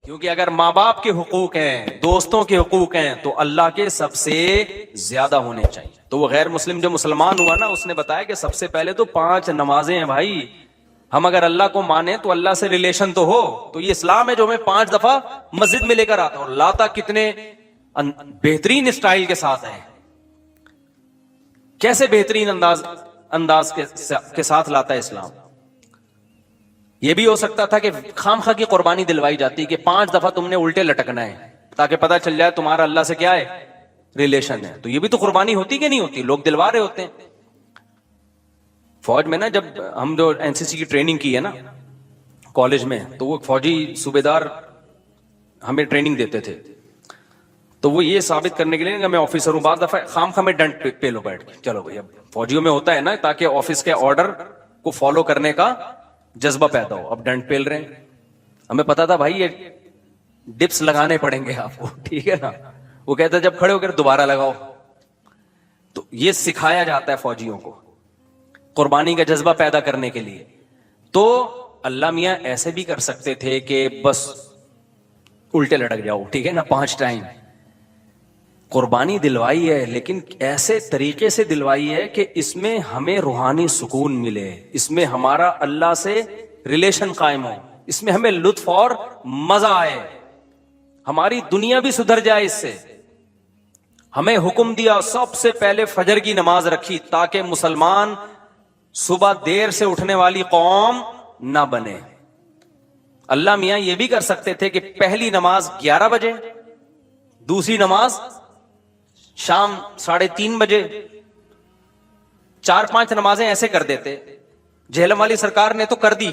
کیونکہ اگر ماں باپ کے حقوق ہیں، دوستوں کے حقوق ہیں، تو اللہ کے سب سے زیادہ ہونے چاہیے. تو وہ غیر مسلم جو مسلمان ہوا نا، اس نے بتایا کہ سب سے پہلے تو 5 نمازیں ہیں بھائی. ہم اگر اللہ کو مانیں تو اللہ سے ریلیشن تو ہو. تو یہ اسلام ہے جو ہمیں 5 دفعہ مسجد میں لے کر آتا. اور لاتا کتنے بہترین اسٹائل کے ساتھ ہے. کیسے بہترین انداز کے ساتھ لاتا ہے اسلام. یہ بھی ہو سکتا تھا کہ خام خواہ کی قربانی دلوائی جاتی کہ 5 دفعہ تم نے الٹے لٹکنا ہے تاکہ پتہ چل جائے تمہارا اللہ سے کیا ہے، ریلیشن ہے. تو یہ بھی تو قربانی ہوتی کہ نہیں ہوتی؟ لوگ دلوا رہے ہوتے ہیں. فوج میں نا، جب ہم جو این سی سی کی ٹریننگ کی ہے نا کالج میں، تو وہ فوجی صوبیدار ہمیں ٹریننگ دیتے تھے. تو وہ یہ ثابت کرنے کے لیے کہ میں آفیسر ہوں، بعض دفعہ خام خواہ میں ڈنڈ پہ لو بیٹھ کے. چلو بھائی، اب فوجیوں میں ہوتا ہے نا تاکہ آفس کے آرڈر کو فالو کرنے کا جذبہ پیدا ہو. اب ڈنڈ پیل رہے ہیں. ہمیں پتا تھا بھائی یہ ڈپس لگانے پڑیں گے آپ کو، ٹھیک ہے نا. وہ کہتا ہے جب کھڑے ہو کر دوبارہ لگاؤ. تو یہ سکھایا جاتا ہے فوجیوں کو قربانی کا جذبہ پیدا کرنے کے لیے. تو اللہ میاں ایسے بھی کر سکتے تھے کہ بس الٹے لٹک جاؤ، ٹھیک ہے نا، 5 ٹائم. قربانی دلوائی ہے لیکن ایسے طریقے سے دلوائی ہے کہ اس میں ہمیں روحانی سکون ملے، اس میں ہمارا اللہ سے ریلیشن قائم ہو، اس میں ہمیں لطف اور مزہ آئے، ہماری دنیا بھی سدھر جائے اس سے. ہمیں حکم دیا سب سے پہلے فجر کی نماز رکھی تاکہ مسلمان صبح دیر سے اٹھنے والی قوم نہ بنے. اللہ میاں یہ بھی کر سکتے تھے کہ پہلی نماز 11 بجے، دوسری نماز شام 3:30 بجے، 4-5 نمازیں ایسے کر دیتے. جہلم والی سرکار نے تو کر دی،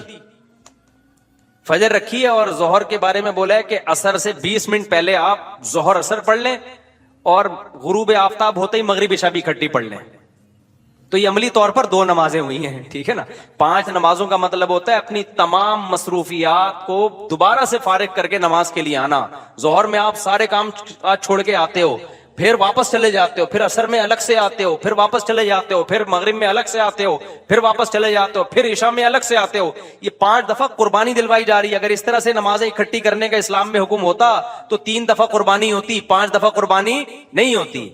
فجر رکھی ہے اور ظہر کے بارے میں بولا ہے کہ عصر سے 20 منٹ پہلے آپ ظہر عصر پڑھ لیں اور غروب آفتاب ہوتے ہی مغرب عشاء بھی اکٹھی پڑھ لیں. تو یہ عملی طور پر 2 نمازیں ہوئی ہیں، ٹھیک ہے نا. 5 نمازوں کا مطلب ہوتا ہے اپنی تمام مصروفیات کو دوبارہ سے فارغ کر کے نماز کے لیے آنا. ظہر میں آپ سارے کام چھوڑ کے آتے ہو، پھر واپس چلے جاتے ہو، پھر عصر میں الگ سے آتے ہو، پھر واپس چلے جاتے ہو، پھر مغرب میں الگ سے آتے ہو، پھر واپس چلے جاتے ہو، پھر عشاء میں الگ سے آتے ہو. یہ 5 دفعہ قربانی دلوائی جا رہی ہے. اگر اس طرح سے نمازیں اکٹھی کرنے کا اسلام میں حکم ہوتا تو 3 دفعہ قربانی ہوتی، 5 دفعہ قربانی نہیں ہوتی.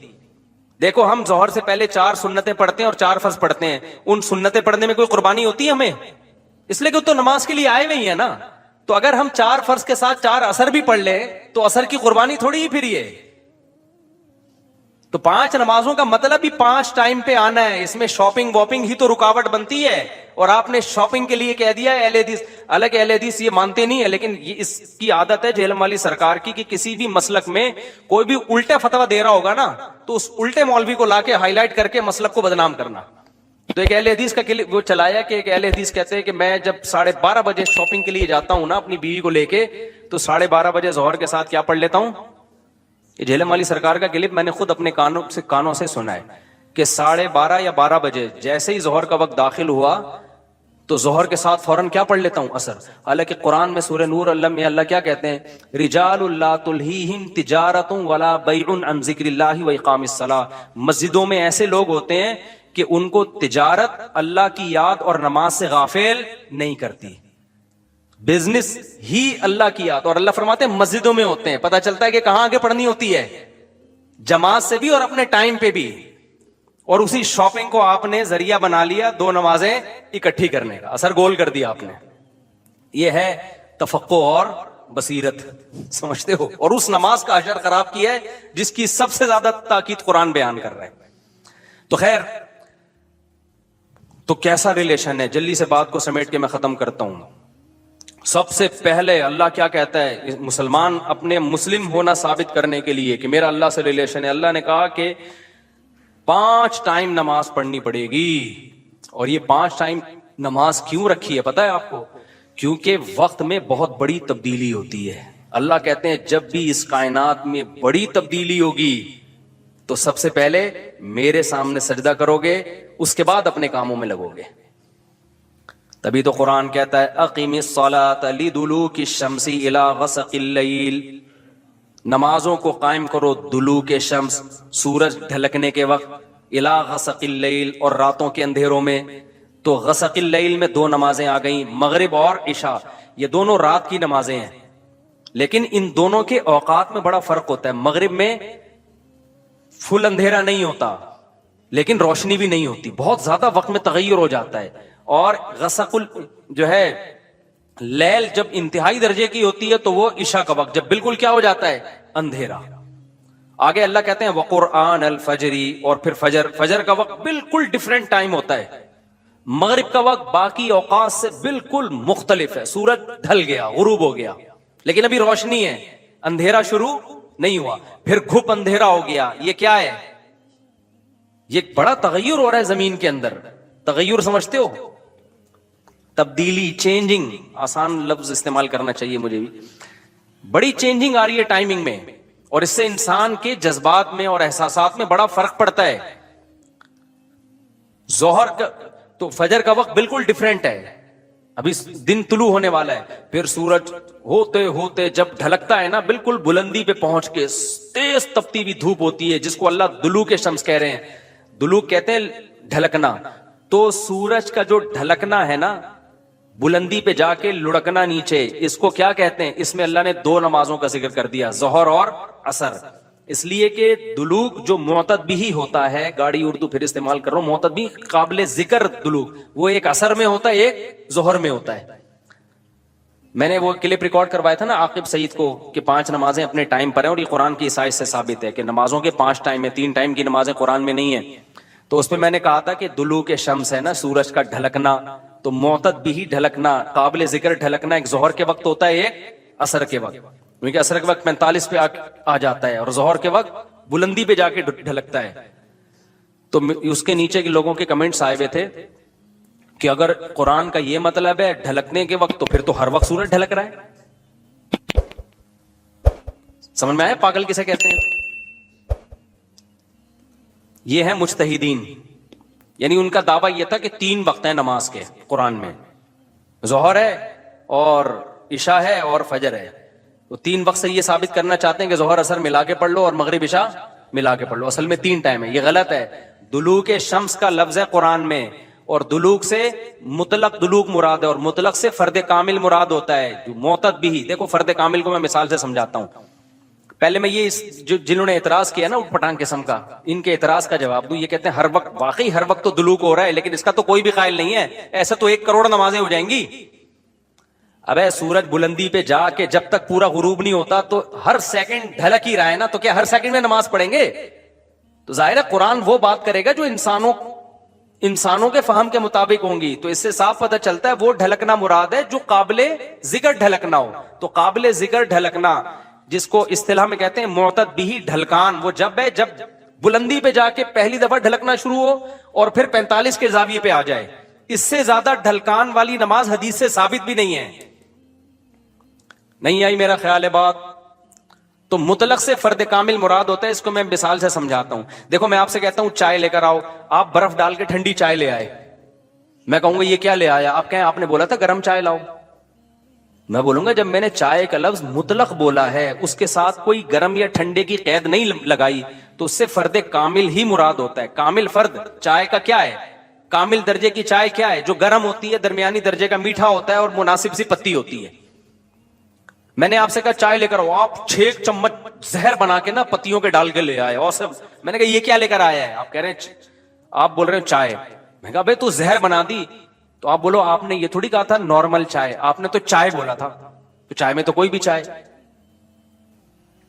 دیکھو ہم ظہر سے پہلے 4 سنتیں پڑھتے ہیں اور 4 فرض پڑھتے ہیں. ان سنتیں پڑھنے میں کوئی قربانی ہوتی ہے ہمیں؟ اس لیے کہ تو نماز کے لیے آئے ہوئے ہیں نا. تو اگر ہم 4 فرض کے ساتھ 4 عصر بھی پڑھ لیں تو عصر کی قربانی تھوڑی ہی پھر یہ. تو 5 نمازوں کا مطلب بھی 5 ٹائم پہ آنا ہے. اس میں شاپنگ واپنگ ہی تو رکاوٹ بنتی ہے. اور آپ نے شاپنگ کے لیے کہہ دیا ہے اہل حدیث. حالانکہ اہل حدیث یہ مانتے نہیں ہے، لیکن یہ اس کی عادت ہے جہلم والی سرکار کی کہ کسی بھی مسلک میں کوئی بھی الٹا فتویٰ دے رہا ہوگا نا تو اس الٹے مولوی کو لا کے ہائی لائٹ کر کے مسلک کو بدنام کرنا. تو ایک اہل حدیث کا وہ چلایا کہ ایک اہل حدیث کہتے ہیں کہ میں جب 12:30 بجے شاپنگ کے لیے جاتا ہوں نا اپنی بیوی کو لے کے، تو 12:30 بجے ظہر کے ساتھ کیا پڑھ لیتا ہوں. یہ جہلم والی سرکار کا کلپ میں نے خود اپنے کانوں سے سنا ہے کہ 12:30 یا 12 بجے جیسے ہی ظہر کا وقت داخل ہوا تو ظہر کے ساتھ فوراً کیا پڑھ لیتا ہوں، عصر. حالانکہ قرآن میں سورہ نور اللہ کیا کہتے ہیں، رجال لا تلہیہم تجارت ولا بیع عن ذکر اللہ واقام الصلاۃ. مسجدوں میں ایسے لوگ ہوتے ہیں کہ ان کو تجارت اللہ کی یاد اور نماز سے غافل نہیں کرتی. بزنس ہی اللہ کی یاد، اور اللہ فرماتے ہیں مسجدوں میں ہوتے ہیں. پتہ چلتا ہے کہ کہاں آگے پڑھنی ہوتی ہے، جماعت سے بھی اور اپنے ٹائم پہ بھی. اور اسی شاپنگ کو آپ نے ذریعہ بنا لیا 2 نمازیں اکٹھی کرنے کا، اثر گول کر دیا آپ نے. یہ ہے تفقع اور بصیرت، سمجھتے ہو. اور اس نماز کا اجر خراب کیا ہے جس کی سب سے زیادہ تاکید قرآن بیان کر رہا ہے. تو خیر، تو کیسا ریلیشن ہے؟ جلدی سے بات کو سمیٹ کے میں ختم کرتا ہوں. سب سے پہلے اللہ کیا کہتا ہے، مسلمان اپنے مسلم ہونا ثابت کرنے کے لیے کہ میرا اللہ سے ریلیشن ہے، اللہ نے کہا کہ 5 ٹائم نماز پڑھنی پڑے گی. اور یہ 5 ٹائم نماز کیوں رکھی ہے پتہ ہے آپ کو؟ کیونکہ وقت میں بہت بڑی تبدیلی ہوتی ہے. اللہ کہتے ہیں جب بھی اس کائنات میں بڑی تبدیلی ہوگی تو سب سے پہلے میرے سامنے سجدہ کرو گے، اس کے بعد اپنے کاموں میں لگو گے. تبھی تو قرآن کہتا ہے اقیم الصلاۃ لدلوک الشمس الی غسق اللیل. نمازوں کو قائم کرو دلوک شمس، سورج ڈھلکنے کے وقت، الی غسق اللیل، اور راتوں کے اندھیروں میں. تو غسق اللیل میں 2 نمازیں آ گئیں، مغرب اور عشاء. یہ دونوں رات کی نمازیں ہیں. لیکن ان دونوں کے اوقات میں بڑا فرق ہوتا ہے. مغرب میں فل اندھیرا نہیں ہوتا لیکن روشنی بھی نہیں ہوتی, بہت زیادہ وقت میں تغیر ہو جاتا ہے. اور غسق جو ہے لیل جب انتہائی درجے کی ہوتی ہے تو وہ عشاء کا وقت, جب بالکل کیا ہو جاتا ہے, اندھیرا. آگے اللہ کہتے ہیں وقرآن الفجری, اور پھر فجر کا وقت بالکل ڈیفرنٹ ٹائم ہوتا ہے. مغرب کا وقت باقی اوقات سے بالکل مختلف ہے. سورج ڈھل گیا, غروب ہو گیا, لیکن ابھی روشنی ہے, اندھیرا شروع نہیں ہوا. پھر گھپ اندھیرا ہو گیا. یہ کیا ہے؟ یہ بڑا تغیر ہو رہا ہے زمین کے اندر. تغیر سمجھتے ہو؟ تبدیلی, چینجنگ, آسان لفظ استعمال کرنا چاہیے مجھے بھی. بڑی چینجنگ آ رہی ہے ٹائمنگ میں, اور اس سے انسان کے جذبات میں اور احساسات میں بڑا فرق پڑتا ہے. ظہر کا تو فجر کا وقت بالکل ڈیفرنٹ ہے, ابھی دن طلوع ہونے والا ہے. پھر سورج ہوتے ہوتے جب ڈھلکتا ہے نا, بالکل بلندی پہ پہنچ کے تیز تپتی ہوئی دھوپ ہوتی ہے, جس کو اللہ دلوک شمس کہہ رہے ہیں. دلوک کہتے ہیں ڈھلکنا. تو سورج کا جو ڈھلکنا ہے نا, بلندی پہ جا کے لڑکنا نیچے, اس کو کیا کہتے ہیں؟ اس میں اللہ نے دو نمازوں کا ذکر کر دیا, ظہر اور عصر. اس لیے کہ دلوک جو معتد بھی ہوتا ہے, گاڑی اردو پھر استعمال کر رہا ہوں, معتد بھی قابل ذکر دلوک, وہ ایک عصر میں ہوتا ہے, ایک ظہر میں ہوتا ہے. میں نے وہ کلپ ریکارڈ کروایا تھا نا عاقب سعید کو, کہ 5 نمازیں اپنے ٹائم پر ہیں, اور یہ قرآن کی عیسائی سے ثابت ہے کہ نمازوں کے 5 ٹائم ہیں, 3 ٹائم کی نمازیں قرآن میں نہیں ہیں. تو اس پہ میں نے کہا تھا کہ دلوک شمس ہے نا, سورج کا ڈھلکنا, تو معتد بھی ڈھلکنا, قابل ذکر ڈھلکنا ایک ظہر کے وقت ہوتا ہے, ایک عصر کے وقت. کیونکہ عصر کے وقت 45 پہ آ جاتا ہے, اور ظہر کے وقت بلندی پہ جا کے ڈھلکتا ہے. تو اس کے نیچے کے لوگوں کے کمنٹس آئے ہوئے تھے کہ اگر قرآن کا یہ مطلب ہے ڈھلکنے کے وقت, تو پھر تو ہر وقت سورج ڈھلک رہا ہے. سمجھ میں آیا پاگل کسے کہتے ہیں؟ یہ ہے مجتہدین, یعنی ان کا دعویٰ یہ تھا کہ 3 وقت ہیں نماز کے قرآن میں, ظہر ہے اور عشاء ہے اور فجر ہے. تو 3 وقت سے یہ ثابت کرنا چاہتے ہیں کہ ظہر عصر ملا کے پڑھ لو اور مغرب عشاء ملا کے پڑھ لو. اصل میں 3 ٹائم ہے. یہ غلط ہے. دلوک شمس کا لفظ ہے قرآن میں, اور دلوک سے مطلق دلوک مراد ہے, اور مطلق سے فرد کامل مراد ہوتا ہے. جو معتد بھی, دیکھو فرد کامل کو میں مثال سے سمجھاتا ہوں. پہلے میں یہ جنہوں نے اعتراض کیا نا اٹھ پٹانگ قسم کا, ان کے اعتراض کا جواب دوں. یہ کہتے ہیں ہر وقت, واقعی ہر وقت تو دلوک ہو رہا ہے, لیکن اس کا تو کوئی بھی قائل نہیں ہے. ایسا تو 1 کروڑ نمازیں ہو جائیں گی. ابے سورج بلندی پہ جا کے جب تک پورا غروب نہیں ہوتا تو ہر سیکنڈ ڈھلک ہی رہا ہے نا, تو کیا ہر سیکنڈ میں نماز پڑھیں گے؟ تو ظاہر ہے قرآن وہ بات کرے گا جو انسانوں کے فہم کے مطابق ہوں گی. تو اس سے صاف پتہ چلتا ہے وہ ڈھلکنا مراد ہے جو قابل ذکر ڈھلکنا ہو. تو قابل ذکر ڈھلکنا, جس کو اصطلاح میں کہتے ہیں معتد بھی ڈھلکان, وہ جب ہے جب بلندی پہ جا کے پہلی دفعہ ڈھلکنا شروع ہو اور پھر 45 کے زاویے پہ آ جائے. اس سے زیادہ ڈھلکان والی نماز حدیث سے ثابت بھی نہیں ہے. نہیں آئی میرا خیال ہے بات؟ تو مطلق سے فرد کامل مراد ہوتا ہے. اس کو میں مثال سے سمجھاتا ہوں. دیکھو میں آپ سے کہتا ہوں چائے لے کر آؤ, آپ برف ڈال کے ٹھنڈی چائے لے آئے. میں کہوں گا یہ کیا لے آیا؟ آپ کہیں آپ نے بولا تھا گرم چائے لاؤ. میں بولوں گا جب میں نے چائے کا لفظ مطلق بولا ہے, اس کے ساتھ کوئی گرم یا ٹھنڈے کی قید نہیں لگائی, تو اس سے فرد کامل ہی مراد ہوتا ہے. کامل فرد چائے کا کیا ہے؟ کامل درجے کی چائے کیا ہے؟ جو گرم ہوتی ہے, درمیانی درجے کا میٹھا ہوتا ہے اور مناسب سی پتی ہوتی ہے. میں نے آپ سے کہا چائے لے کر آؤ, آپ 6 چمچ زہر بنا کے نا پتیوں کے ڈال کے لے آئے, اور سب میں نے کہا یہ کیا لے کر آیا ہے؟ آپ کہہ رہے ہیں, آپ بول رہے ہیں چائے. میں کہا بھائی تو زہر بنا دی. تو آپ بولو آپ نے یہ تھوڑی کہا تھا نارمل چائے, آپ نے تو چائے بولا تھا. تو چائے میں تو کوئی بھی چائے.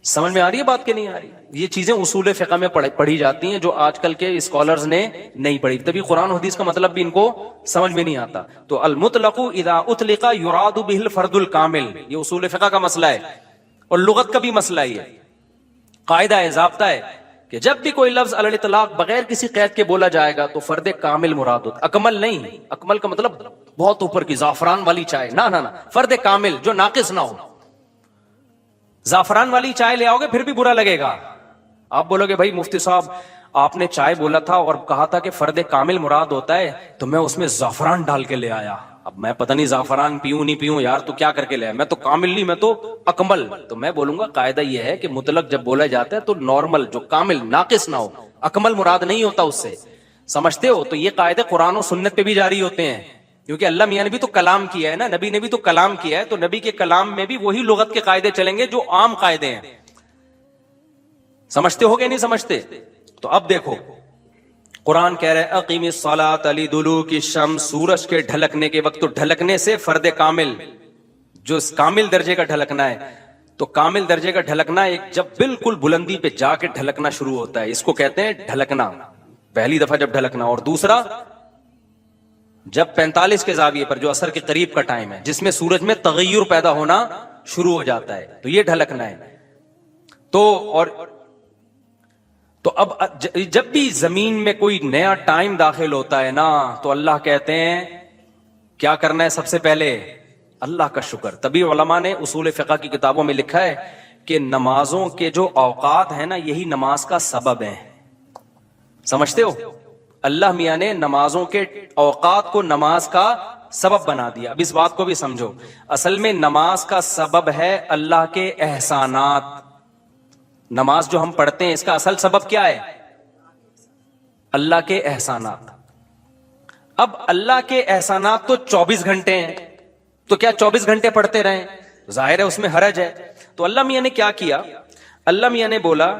سمجھ میں آ رہی ہے بات کہ نہیں آ رہی؟ یہ چیزیں اصول فقہ میں پڑھی جاتی ہیں جو آج کل کے اسکالرز نے نہیں پڑھی, تبھی قرآن حدیث کا مطلب بھی ان کو سمجھ میں نہیں آتا. تو المطلق اذا اطلق یراد به الفرد الکامل, یہ اصول فقہ کا مسئلہ ہے اور لغت کا بھی مسئلہ ہی ہے. قاعدہ ہے, ضابطہ ہے کہ جب بھی کوئی لفظ علی الاطلاق بغیر کسی قید کے بولا جائے گا تو فرد کامل مراد ہوتا. اکمل نہیں, اکمل کا مطلب بہت اوپر کی زعفران والی چائے, نہ فرد کامل جو ناقص نہ ہو. زعفران والی چائے لے آؤ گے پھر بھی برا لگے گا. آپ بولو گے بھائی مفتی صاحب آپ نے چائے بولا تھا اور کہا تھا کہ فرد کامل مراد ہوتا ہے, تو میں اس میں زعفران ڈال کے لے آیا. اب میں پتہ نہیں زعفران پیوں نہیں پیوں یار, تو کیا کر کے لے آیا؟ میں تو کامل نہیں, میں تو اکمل. تو میں بولوں گا قاعدہ یہ ہے کہ مطلق جب بولا جاتا ہے تو نارمل جو کامل ناقص نہ ہو, اکمل مراد نہیں ہوتا اس سے. سمجھتے ہو؟ تو یہ قاعدے قرآن و سنت پہ بھی جاری ہوتے ہیں. کیونکہ اللہ میاں نے بھی تو کلام کیا ہے نا, نبی نے بھی تو کلام کیا ہے, تو نبی کے کلام میں بھی وہی لغت کے قاعدے چلیں گے جو عام قاعدے ہیں. سمجھتے ہو گے نہیں سمجھتے؟ تو اب دیکھو قرآن کہہ رہے اقیم الصلاۃ لدلوک الشمس, سورج کے ڈھلکنے کے وقت. تو ڈھلکنے سے فرد کامل, جو کامل درجے کا ڈھلکنا ہے, تو کامل درجے کا ڈھلکنا ایک جب بالکل بلندی پہ جا کے ڈھلکنا شروع ہوتا ہے, اس کو کہتے ہیں ڈھلکنا, پہلی دفعہ جب ڈھلکنا. اور دوسرا جب 45 کے زاویے پر, جو عصر کے قریب کا ٹائم ہے, جس میں سورج میں تغیر پیدا ہونا شروع ہو جاتا ہے, تو یہ ڈھلکنا ہے. تو اب جب بھی زمین میں کوئی نیا ٹائم داخل ہوتا ہے نا, تو اللہ کہتے ہیں کیا کرنا ہے سب سے پہلے؟ اللہ کا شکر. تبھی علماء نے اصول فقہ کی کتابوں میں لکھا ہے کہ نمازوں کے جو اوقات ہیں نا, یہی نماز کا سبب ہے. سمجھتے ہو؟ اللہ میاں نے نمازوں کے اوقات کو نماز کا سبب بنا دیا. اب اس بات کو بھی سمجھو, اصل میں نماز کا سبب ہے اللہ کے احسانات. نماز جو ہم پڑھتے ہیں اس کا اصل سبب کیا ہے؟ اللہ کے احسانات. اب اللہ کے احسانات تو 24 گھنٹے ہیں, تو کیا 24 گھنٹے پڑھتے رہیں؟ ظاہر ہے اس میں حرج ہے. تو اللہ میاں نے کیا کیا؟ اللہ میاں نے بولا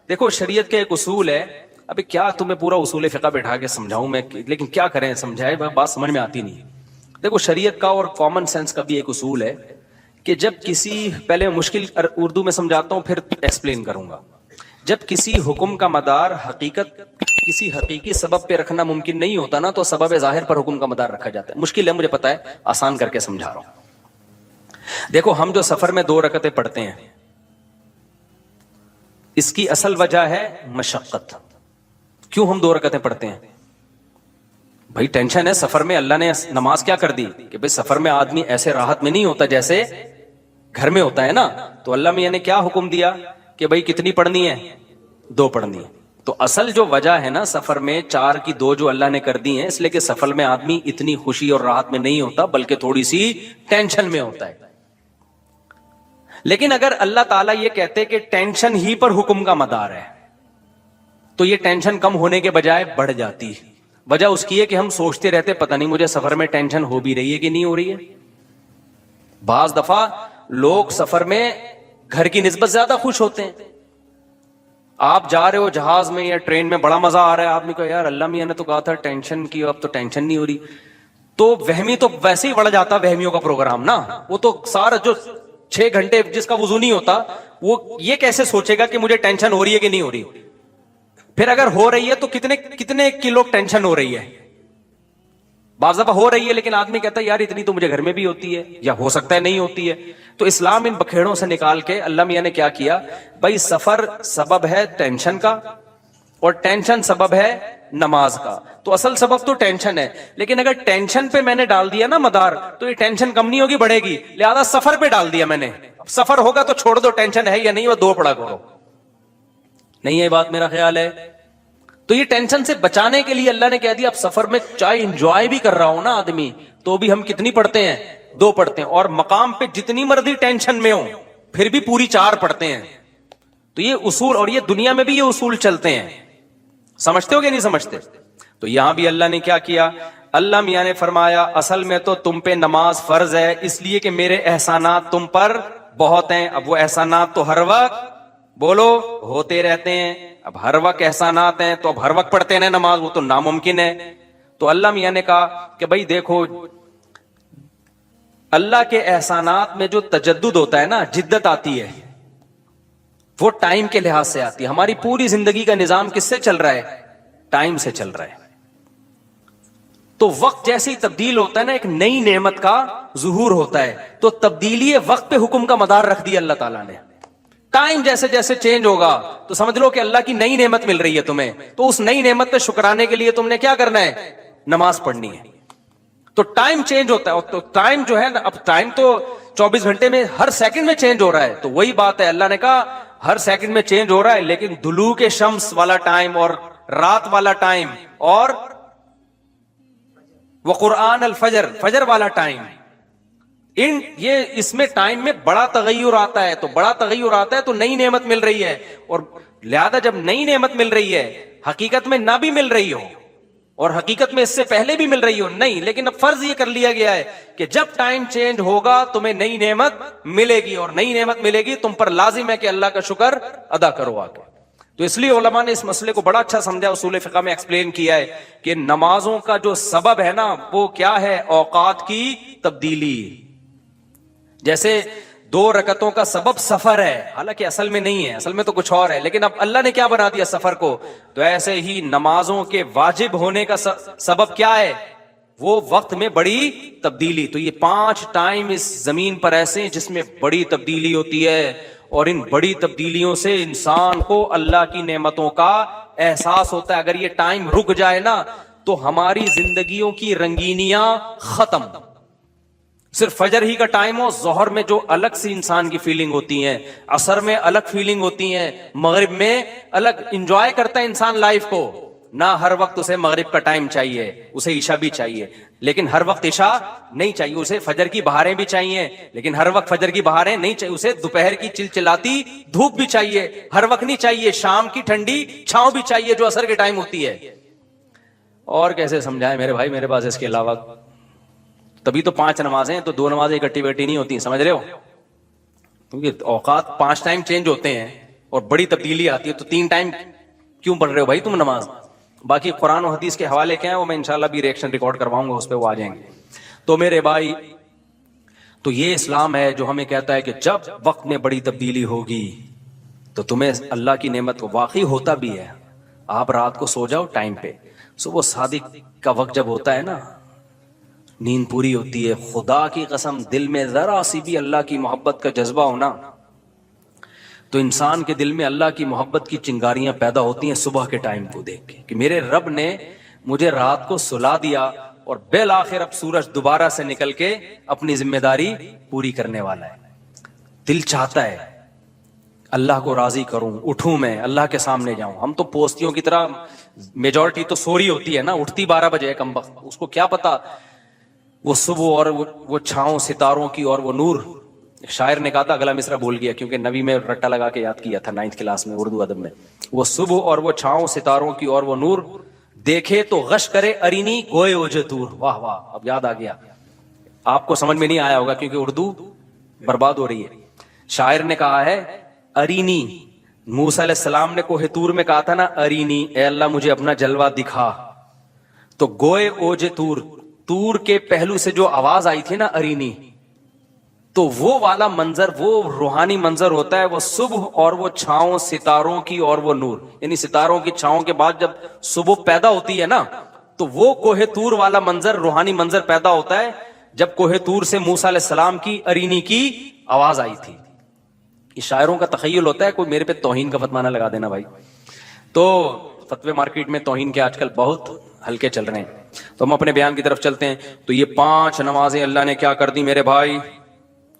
دیکھو شریعت کا ایک اصول ہے. ابھی کیا تمہیں پورا اصول فقہ بیٹھا کے سمجھاؤں میں, لیکن کیا کریں, سمجھائے بات سمجھ میں آتی نہیں. دیکھو شریعت کا اور کامن سینس کا بھی ایک اصول ہے کہ جب کسی, پہلے مشکل اردو میں سمجھاتا ہوں پھر ایکسپلین کروں گا. جب کسی حکم کا مدار کسی حقیقی سبب پہ رکھنا ممکن نہیں ہوتا نا, تو سبب ظاہر پر حکم کا مدار رکھا جاتا ہے. مشکل ہے مجھے پتا ہے, آسان کر کے سمجھا رہا ہوں. دیکھو ہم جو سفر میں 2 رکعتیں پڑھتے ہیں, اس کی اصل وجہ ہے مشقت. کیوں ہم 2 رکعتیں پڑھتے ہیں؟ بھائی ٹینشن ہے سفر میں. اللہ نے نماز کیا کر دی کہ بھئی سفر میں آدمی ایسے راحت میں نہیں ہوتا جیسے گھر میں ہوتا ہے نا. تو اللہ میاں نے کیا حکم دیا کہ بھئی کتنی پڑھنی ہے؟ 2 پڑھنی ہے. تو اصل جو وجہ ہے نا سفر میں 4 کی 2 جو اللہ نے کر دی ہیں, اس لیے کہ سفر میں آدمی اتنی خوشی اور راحت میں نہیں ہوتا بلکہ تھوڑی سی ٹینشن میں ہوتا ہے. لیکن اگر اللہ تعالیٰ یہ کہتے کہ ٹینشن ہی پر حکم کا مدار ہے, تو یہ ٹینشن کم ہونے کے بجائے بڑھ جاتی. وجہ اس کی ہے کہ ہم سوچتے رہتے پتہ نہیں مجھے سفر میں ٹینشن ہو بھی رہی ہے کہ نہیں ہو رہی ہے. بعض دفعہ لوگ سفر میں گھر کی نسبت زیادہ خوش ہوتے ہیں. آپ جا رہے ہو جہاز میں یا ٹرین میں, بڑا مزہ آ رہا ہے, آپ نے کہا یار اللہ میاں نے تو کہا تھا ٹینشن کی, اب تو ٹینشن نہیں ہو رہی. تو وہمی تو ویسے ہی بڑھ جاتا وہمیوں کا پروگرام نا. وہ تو سارا جو 6 گھنٹے جس کا وضو نہیں ہوتا, وہ یہ کیسے سوچے گا کہ مجھے ٹینشن ہو رہی ہے کہ نہیں ہو رہی. پھر اگر ہو رہی ہے تو کتنے کلو ٹینشن ہو رہی ہے. بعض دفعہ ہو رہی ہے لیکن آدمی کہتا ہے یار اتنی تو مجھے گھر میں بھی ہوتی ہے, یا ہو سکتا ہے نہیں ہوتی ہے. تو اسلام ان بکھیڑوں سے نکال کے اللہ میاں نے کیا کیا, بھائی سفر سبب ہے ٹینشن کا, اور ٹینشن سبب ہے نماز کا. تو اصل سبب تو ٹینشن ہے, لیکن اگر ٹینشن پہ میں نے ڈال دیا نا مدار, تو یہ ٹینشن کم نہیں ہوگی, بڑھے گی. لہذا سفر پہ ڈال دیا میں نے. اب سفر ہوگا تو چھوڑ دو, ٹینشن ہے یا نہیں, وہ 2 پڑھا کرو. نہیں ہے بات, میرا خیال ہے. تو یہ ٹینشن سے بچانے کے لیے اللہ نے کہہ دیا اب سفر میں چاہے انجوائے بھی کر رہا ہوں نا آدمی, تو بھی ہم کتنی پڑھتے ہیں؟ 2 پڑھتے ہیں. اور مقام پہ جتنی مرضی ٹینشن میں ہو پھر بھی پوری 4 پڑھتے ہیں. تو یہ اصول, اور یہ دنیا میں بھی یہ اصول چلتے ہیں. سمجھتے ہو کہ نہیں سمجھتے؟ تو یہاں بھی اللہ نے کیا کیا, اللہ میاں نے فرمایا اصل میں تو تم پہ نماز فرض ہے اس لیے کہ میرے احسانات تم پر بہت ہیں. اب وہ احسانات تو ہر وقت بولو ہوتے رہتے ہیں. اب ہر وقت احسانات ہیں تو اب ہر وقت پڑھتے ہیں نماز, وہ تو ناممکن ہے. تو اللہ میاں نے کہا کہ بھائی دیکھو اللہ کے احسانات میں جو تجدد ہوتا ہے نا, جدت آتی ہے, وہ ٹائم کے لحاظ سے آتی ہے. ہماری پوری زندگی کا نظام کس سے چل رہا ہے؟ ٹائم سے چل رہا ہے. تو وقت جیسے ہی تبدیل ہوتا ہے نا, ایک نئی نعمت کا ظہور ہوتا ہے. تو تبدیلی وقت پہ حکم کا مدار رکھ دیا اللہ تعالیٰ نے. ٹائم جیسے جیسے چینج ہوگا تو سمجھ لو کہ اللہ کی نئی نعمت مل رہی ہے تمہیں, تو اس نئی نعمت پہ شکرانے کے لیے تم نے کیا کرنا ہے؟ نماز پڑھنی ہے. تو ٹائم چینج ہوتا ہے. تو ٹائم جو ہے نا, اب ٹائم تو 24 گھنٹے میں ہر سیکنڈ میں چینج ہو رہا ہے. تو وہی بات ہے, اللہ نے کہا ہر سیکنڈ میں چینج ہو رہا ہے, لیکن دلوک شمس والا ٹائم اور رات والا ٹائم اور وقرآن الفجر, فجر والا ٹائم, یہ اس میں ٹائم میں بڑا تغیر آتا ہے. تو بڑا تغیر آتا ہے تو نئی نعمت مل رہی ہے, اور لہذا جب نئی نعمت مل رہی ہے حقیقت میں نہ بھی مل رہی ہو, اور حقیقت میں اس سے پہلے بھی مل رہی ہو نہیں, لیکن اب فرض یہ کر لیا گیا ہے کہ جب ٹائم چینج ہوگا تمہیں نئی نعمت ملے گی, اور نئی نعمت ملے گی تم پر لازم ہے کہ اللہ کا شکر ادا کرو آگے. تو اس لیے علماء نے اس مسئلے کو بڑا اچھا سمجھا, اصول فقہ میں ایکسپلین کیا ہے کہ نمازوں کا جو سبب ہے نا وہ کیا ہے, اوقات کی تبدیلی. جیسے 2 رکعتوں کا سبب سفر ہے, حالانکہ اصل میں نہیں ہے, اصل میں تو کچھ اور ہے, لیکن اب اللہ نے کیا بنا دیا سفر کو. تو ایسے ہی نمازوں کے واجب ہونے کا سبب کیا ہے, وہ وقت میں بڑی تبدیلی. تو یہ 5 ٹائم اس زمین پر ایسے ہیں جس میں بڑی تبدیلی ہوتی ہے, اور ان بڑی تبدیلیوں سے انسان کو اللہ کی نعمتوں کا احساس ہوتا ہے. اگر یہ ٹائم رک جائے نا تو ہماری زندگیوں کی رنگینیاں ختم. صرف فجر ہی کا ٹائم ہو, ظہر میں جو الگ سی انسان کی فیلنگ ہوتی ہے, عصر میں الگ فیلنگ ہوتی ہے, مغرب میں الگ, انجوائے کرتا ہے انسان لائف کو. نہ ہر وقت اسے مغرب کا ٹائم چاہیے, اسے عشاء بھی چاہیے, لیکن ہر وقت عشاء نہیں چاہیے. اسے فجر کی بہاریں بھی چاہیے, لیکن ہر وقت فجر کی بہاریں نہیں چاہیے. اسے دوپہر کی چلچلاتی دھوپ بھی چاہیے, ہر وقت نہیں چاہیے. شام کی ٹھنڈی چھاؤں بھی چاہیے جو عصر کے ٹائم ہوتی ہے. اور کیسے سمجھائیں میرے بھائی, میرے پاس اس کے علاوہ تبھی تو 5 نمازیں, تو 2 نمازیں اکٹھی بیٹھی نہیں ہوتی, سمجھ رہے ہو, کیونکہ اوقات 5 ٹائم چینج ہوتے ہیں اور بڑی تبدیلی آتی ہے. تو 3 ٹائم کیوں پڑھ رہے ہو بھائی تم نماز؟ باقی قرآن و حدیث کے حوالے کیا ہیں وہ میں انشاءاللہ بھی ریئیکشن ریکارڈ کرواؤں گا, اس پہ وہ آ جائیں گے. تو میرے بھائی, تو یہ اسلام ہے جو ہمیں کہتا ہے کہ جب وقت میں بڑی تبدیلی ہوگی تو تمہیں اللہ کی نعمت کو واقعی ہوتا بھی ہے. آپ رات کو سو جاؤ ٹائم پہ, صبح صادق کا وقت جب ہوتا ہے نا, نیند پوری ہوتی ہے, خدا کی قسم دل میں ذرا سی بھی اللہ کی محبت کا جذبہ ہونا تو انسان کے دل میں اللہ کی محبت کی چنگاریاں پیدا ہوتی ہیں صبح کے ٹائم کو دیکھ کے کہ میرے رب نے مجھے رات کو سلا دیا اور بالآخر اب سورج دوبارہ سے نکل کے اپنی ذمہ داری پوری کرنے والا ہے. دل چاہتا ہے اللہ کو راضی کروں, اٹھوں میں اللہ کے سامنے جاؤں. ہم تو پوستیوں کی طرح, میجورٹی تو سوری ہوتی ہے نا, اٹھتی 12 بجے کم وقت, اس کو کیا پتا وہ صبح اور وہ چھاؤں ستاروں کی اور وہ نور. شاعر نے کہا تھا, اگلا مصرع بھول گیا کیونکہ نبی میں رٹا لگا کے یاد کیا تھا 9th کلاس میں اردو ادب میں. وہ صبح اور وہ چھاؤں ستاروں کی اور وہ نور, دیکھے تو غش کرے ارینی گوئے اوجے دور. واہ واہ, اب یاد آ گیا. آپ کو سمجھ میں نہیں آیا ہوگا کیونکہ اردو برباد ہو رہی ہے. شاعر نے کہا ہے ارینی, موسیٰ علیہ السلام نے کوہ طور میں کہا تھا نا ارینی, اے اللہ مجھے اپنا جلوہ دکھا. تو گوئے اوجے طور, طور کے پہلو سے جو آواز آئی تھی نا ارینی, تو وہ والا منظر, وہ روحانی منظر ہوتا ہے وہ صبح اور وہ چھاؤں ستاروں کی اور وہ نور. یعنی ستاروں کی چھاؤں کے بعد جب صبح پیدا ہوتی ہے نا تو وہ کوہ طور والا منظر, روحانی منظر پیدا ہوتا ہے جب کوہ طور سے موسیٰ علیہ السلام کی ارینی کی آواز آئی تھی. یہ شاعروں کا تخیل ہوتا ہے, کوئی میرے پہ توہین کا فتویٰ نہ لگا دینا بھائی. تو فتوے مارکیٹ میں توہین کے آج کل بہت ہلکے چل رہے ہیں. تو ہم اپنے بیان کی طرف چلتے ہیں. تو یہ 5 نمازیں اللہ نے کیا کر دی میرے بھائی,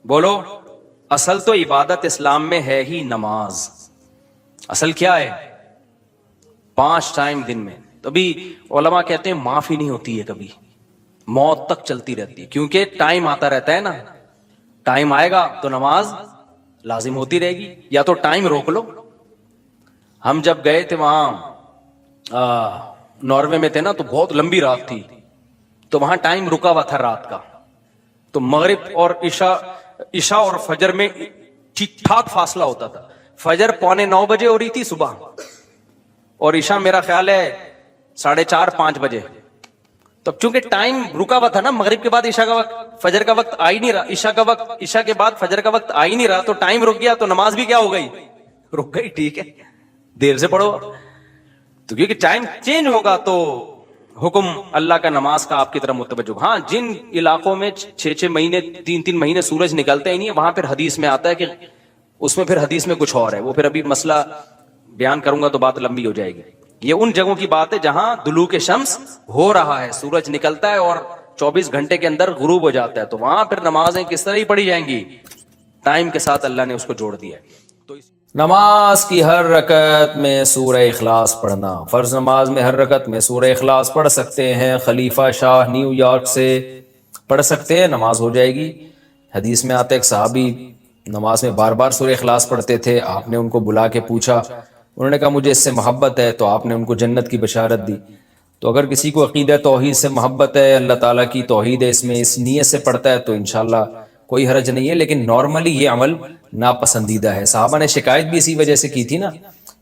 بولو. اصل تو عبادت اسلام میں ہے ہی نماز. اصل کیا ہے, 5 ٹائم دن میں. تبھی علماء کہتے ہیں معافی نہیں ہوتی ہے کبھی, موت تک چلتی رہتی ہے, کیونکہ ٹائم آتا رہتا ہے نا. ٹائم آئے گا تو نماز لازم ہوتی رہے گی, یا تو ٹائم روک لو. ہم جب گئے تھے وہاں ناروے میں تھے نا, تو بہت لمبی رات تھی, تو وہاں ٹائم رکا ہوا تھا رات کا. تو مغرب اور عشاء اور فجر میں ٹھیک ٹھاک فاصلہ ہوتا تھا. فجر 8:45 بجے ہو رہی تھی صبح, اور عشاء میرا خیال ہے 4:30-5 بجے. تب چونکہ ٹائم رکا ہوا تھا نا, مغرب کے بعد عشاء کا وقت, فجر کا وقت آ ہی نہیں رہا, عشاء کا وقت, عشاء کے بعد فجر کا وقت آ ہی نہیں رہا, تو ٹائم رک گیا, تو نماز بھی کیا ہو گئی, رک گئی. ٹھیک ہے, دیر سے پڑھو. تو کیونکہ ٹائم چینج ہوگا تو حکم اللہ کا نماز کا آپ کی طرف متوجہ. ہاں, جن علاقوں میں 6 مہینے 3 مہینے سورج نکلتا ہی نہیں ہے, وہاں پھر حدیث میں آتا ہے کہ اس میں پھر حدیث میں کچھ اور ہے, وہ پھر ابھی مسئلہ بیان کروں گا تو بات لمبی ہو جائے گی. یہ ان جگہوں کی بات ہے جہاں دلوک شمس ہو رہا ہے, سورج نکلتا ہے اور 24 گھنٹے کے اندر غروب ہو جاتا ہے, تو وہاں پھر نمازیں کس طرح ہی پڑھی جائیں گی, ٹائم کے ساتھ اللہ نے اس کو جوڑ دیا ہے. تو نماز کی ہر رکعت میں سورہ اخلاص پڑھنا. فرض نماز میں ہر رکعت میں سورہ اخلاص پڑھ سکتے ہیں. خلیفہ شاہ نیو یارک سے پڑھ سکتے ہیں, نماز ہو جائے گی. حدیث میں آتا ہے ایک صحابی نماز میں بار بار سورہ اخلاص پڑھتے تھے. آپ نے ان کو بلا کے پوچھا, انہوں نے کہا مجھے اس سے محبت ہے, تو آپ نے ان کو جنت کی بشارت دی. تو اگر کسی کو عقیدہ توحید سے محبت ہے، اللہ تعالیٰ کی توحید ہے اس میں، اس نیت سے پڑھتا ہے تو انشاءاللہ کوئی حرج نہیں ہے، لیکن نارملی یہ عمل ناپسندیدہ ہے۔ صحابہ نے شکایت بھی اسی وجہ سے کی تھی نا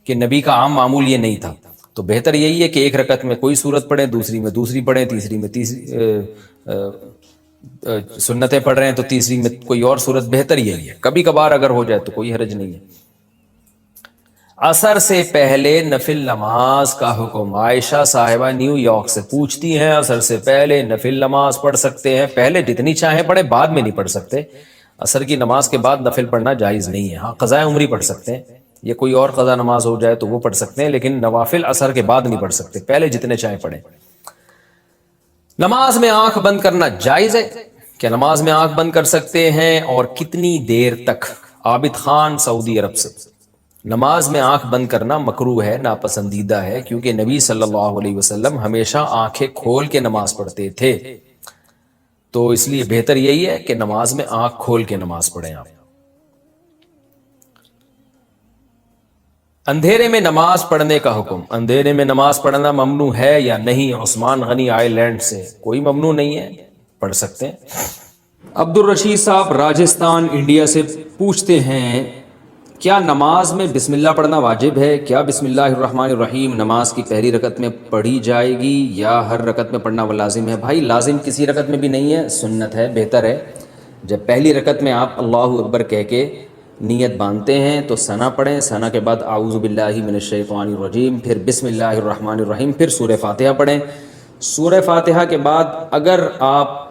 کہ نبی کا عام معمول یہ نہیں تھا، تو بہتر یہی ہے کہ ایک رکعت میں کوئی سورت پڑھیں، دوسری میں دوسری پڑھیں، تیسری میں سنتیں پڑھ رہے ہیں تو تیسری میں کوئی اور سورت، بہتر یہی ہے۔ کبھی کبھار اگر ہو جائے تو کوئی حرج نہیں ہے۔ عصر سے پہلے نفل نماز کا حکم، عائشہ صاحبہ نیو یارک سے پوچھتی ہیں، عصر سے پہلے نفل نماز پڑھ سکتے ہیں؟ پہلے جتنی چاہیں پڑھیں، بعد میں نہیں پڑھ سکتے۔ عصر کی نماز کے بعد نفل پڑھنا جائز نہیں ہے، ہاں قضاء عمری پڑھ سکتے ہیں، یا کوئی اور قضا نماز ہو جائے تو وہ پڑھ سکتے ہیں، لیکن نوافل عصر کے بعد نہیں پڑھ سکتے، پہلے جتنے چاہیں پڑھیں۔ نماز میں آنکھ بند کرنا جائز ہے؟ کیا نماز میں آنکھ بند کر سکتے ہیں اور کتنی دیر تک؟ عابد خان سعودی عرب سے، نماز میں آنکھ بند کرنا مکروہ ہے، ناپسندیدہ ہے، کیونکہ نبی صلی اللہ علیہ وسلم ہمیشہ آنکھیں کھول کے نماز پڑھتے تھے، تو اس لیے بہتر یہی ہے کہ نماز میں آنکھ کھول کے نماز پڑھیں آپ۔ اندھیرے میں نماز پڑھنے کا حکم، اندھیرے میں نماز پڑھنا ممنوع ہے یا نہیں؟ عثمان غنی آئی لینڈ سے، کوئی ممنوع نہیں ہے، پڑھ سکتے ہیں۔ عبد الرشید صاحب راجستھان انڈیا سے پوچھتے ہیں، کیا نماز میں بسم اللہ پڑھنا واجب ہے؟ کیا بسم اللہ الرحمن الرحیم نماز کی پہلی رکعت میں پڑھی جائے گی یا ہر رکعت میں پڑھنا وہ لازم ہے؟ بھائی لازم کسی رکعت میں بھی نہیں ہے، سنت ہے، بہتر ہے جب پہلی رکعت میں آپ اللہ اکبر کہہ کے نیت باندھتے ہیں تو ثنا پڑھیں، ثنا کے بعد اعوذ باللہ من الشیطان الرجیم، پھر بسم اللہ الرحمن الرحیم، پھر سورہ فاتحہ پڑھیں۔ سورہ فاتحہ کے بعد اگر آپ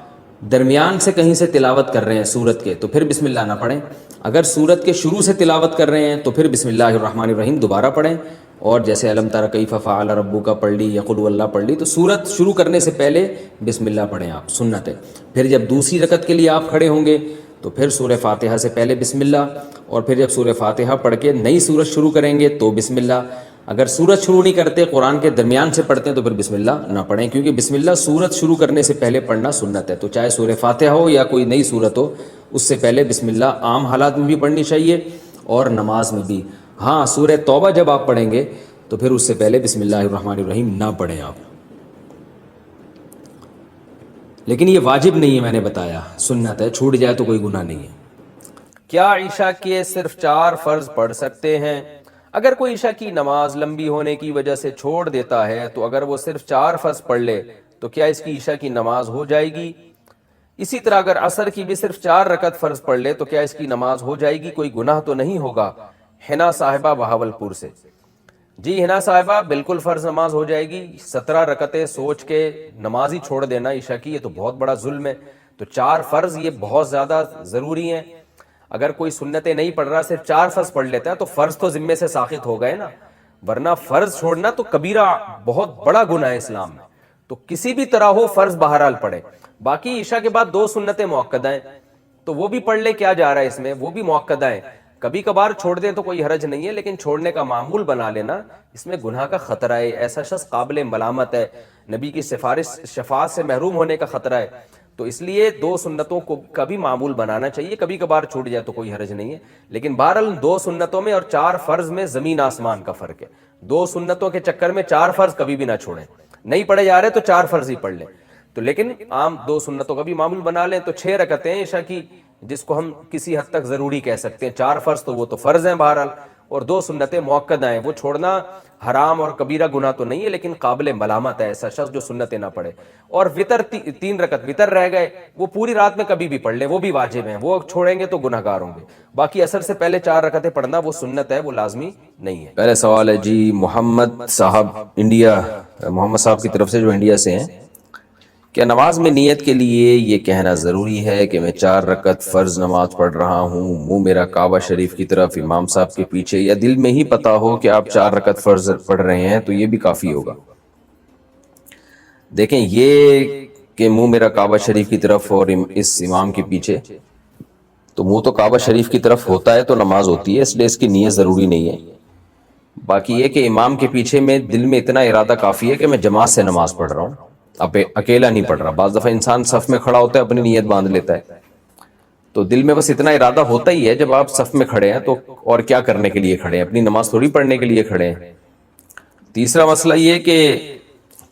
درمیان سے کہیں سے تلاوت کر رہے ہیں سورت کے تو پھر بسم اللہ نہ پڑھیں، اگر سورت کے شروع سے تلاوت کر رہے ہیں تو پھر بسم اللہ الرحمن الرحیم دوبارہ پڑھیں، اور جیسے الم تر کیف فعل ربک پڑھ لی یا قل واللہ پڑھ لی، تو سورت شروع کرنے سے پہلے بسم اللہ پڑھیں آپ، سنت ہے۔ پھر جب دوسری رکعت کے لیے آپ کھڑے ہوں گے تو پھر سورہ فاتحہ سے پہلے بسم اللہ، اور پھر جب سورہ فاتحہ پڑھ کے نئی سورت شروع کریں گے تو بسم اللہ۔ اگر سورت شروع نہیں کرتے، قرآن کے درمیان سے پڑھتے ہیں تو پھر بسم اللہ نہ پڑھیں، کیونکہ بسم اللہ سورت شروع کرنے سے پہلے پڑھنا سنت ہے، تو چاہے سورہ فاتحہ ہو یا کوئی نئی سورت ہو، اس سے پہلے بسم اللہ عام حالات میں بھی پڑھنی چاہیے اور نماز میں بھی۔ ہاں سورہ توبہ جب آپ پڑھیں گے تو پھر اس سے پہلے بسم اللہ الرحمن الرحیم نہ پڑھیں آپ، لیکن یہ واجب نہیں ہے، میں نے بتایا سنت ہے، چھوٹ جائے تو کوئی گناہ نہیں ہے۔ کیا عشاء کے صرف 4 فرض پڑھ سکتے ہیں؟ اگر کوئی عشاء کی نماز لمبی ہونے کی وجہ سے چھوڑ دیتا ہے تو اگر وہ صرف 4 فرض پڑھ لے تو کیا اس کی عشاء کی نماز ہو جائے گی؟ اسی طرح اگر عصر کی بھی صرف 4 رکعت فرض پڑھ لے تو کیا اس کی نماز ہو جائے گی؟ کوئی گناہ تو نہیں ہوگا؟ حنا صاحبہ بہاولپور سے، جی حنا صاحبہ بالکل فرض نماز ہو جائے گی۔ 17 رکعتیں سوچ کے نماز ہی چھوڑ دینا عشاء کی، یہ تو بہت بڑا ظلم ہے، تو 4 فرض یہ بہت زیادہ ضروری ہیں۔ اگر کوئی سنتیں نہیں پڑھ رہا، صرف 4 فرض پڑھ لیتا ہے تو فرض تو ذمے سے ساقط ہو گئے نا، ورنہ فرض چھوڑنا تو کبیرہ بہت بڑا گناہ ہے اسلام میں، تو کسی بھی طرح ہو فرض بہرحال پڑھے۔ باقی عشاء کے بعد 2 سنتیں مؤکدہ ہیں تو وہ بھی پڑھ لے، کیا جا رہا ہے اس میں، وہ بھی مؤکدہ ہیں، کبھی کبھار چھوڑ دیں تو کوئی حرج نہیں ہے، لیکن چھوڑنے کا معمول بنا لینا اس میں گناہ کا خطرہ ہے، ایسا شخص قابل ملامت ہے، نبی کی شفاعت سے محروم ہونے کا خطرہ ہے، تو اس لیے 2 سنتوں کو کبھی معمول بنانا چاہیے، کبھی کبھار چھوٹ جائے تو کوئی حرج نہیں ہے، لیکن بہرحال 2 سنتوں میں اور 4 فرض میں زمین آسمان کا فرق ہے۔ 2 سنتوں کے چکر میں 4 فرض کبھی بھی نہ چھوڑیں، نہیں پڑھے جا رہے تو 4 فرض ہی پڑھ لیں، تو لیکن عام 2 سنتوں کا بھی معمول بنا لیں تو 6 رکعتیں عشاء کی، جس کو ہم کسی حد تک ضروری کہہ سکتے ہیں۔ 4 فرض تو وہ تو فرض ہیں بہرحال، اور 2 سنتیں مؤکدہ ہیں، وہ چھوڑنا حرام اور کبیرہ گناہ تو نہیں ہے، لیکن قابل ملامت ہے ایسا شخص جو سنتیں نہ پڑھے۔ اور وطر 3 رکعت وطر رہ گئے، وہ پوری رات میں کبھی بھی پڑھ لیں، وہ بھی واجب ہیں، وہ چھوڑیں گے تو گناہ گار ہوں گے۔ باقی عصر سے پہلے 4 رکعتیں پڑھنا وہ سنت ہے، وہ لازمی نہیں ہے۔ پہلے سوال ہے جی محمد صاحب انڈیا، محمد صاحب کی طرف سے جو انڈیا سے ہیں، کیا نماز میں نیت کے لیے یہ کہنا ضروری ہے کہ میں 4 رکعت فرض نماز پڑھ رہا ہوں، منہ میرا کعبہ شریف کی طرف امام صاحب کے پیچھے، یا دل میں ہی پتا ہو کہ آپ 4 رکعت فرض پڑھ رہے ہیں تو یہ بھی کافی ہوگا؟ دیکھیں یہ کہ منہ میرا کعبہ شریف کی طرف اور اس امام کے پیچھے، تو منہ تو کعبہ شریف کی طرف ہوتا ہے تو نماز ہوتی ہے، اس لیے اس کی نیت ضروری نہیں ہے۔ باقی یہ کہ امام کے پیچھے میں دل میں اتنا ارادہ کافی ہے کہ میں جماعت سے نماز پڑھ رہا ہوں، اکیلا نہیں پڑھ رہا۔ بعض دفعہ انسان صف میں کھڑا ہوتا ہے اپنی نیت باندھ لیتا ہے، تو دل میں بس اتنا ارادہ ہوتا ہی ہے جب آپ صف میں کھڑے ہیں، تو اور کیا کرنے کے لیے کھڑے ہیں؟ اپنی نماز تھوڑی پڑھنے کے لیے کھڑے ہیں۔ تیسرا مسئلہ یہ کہ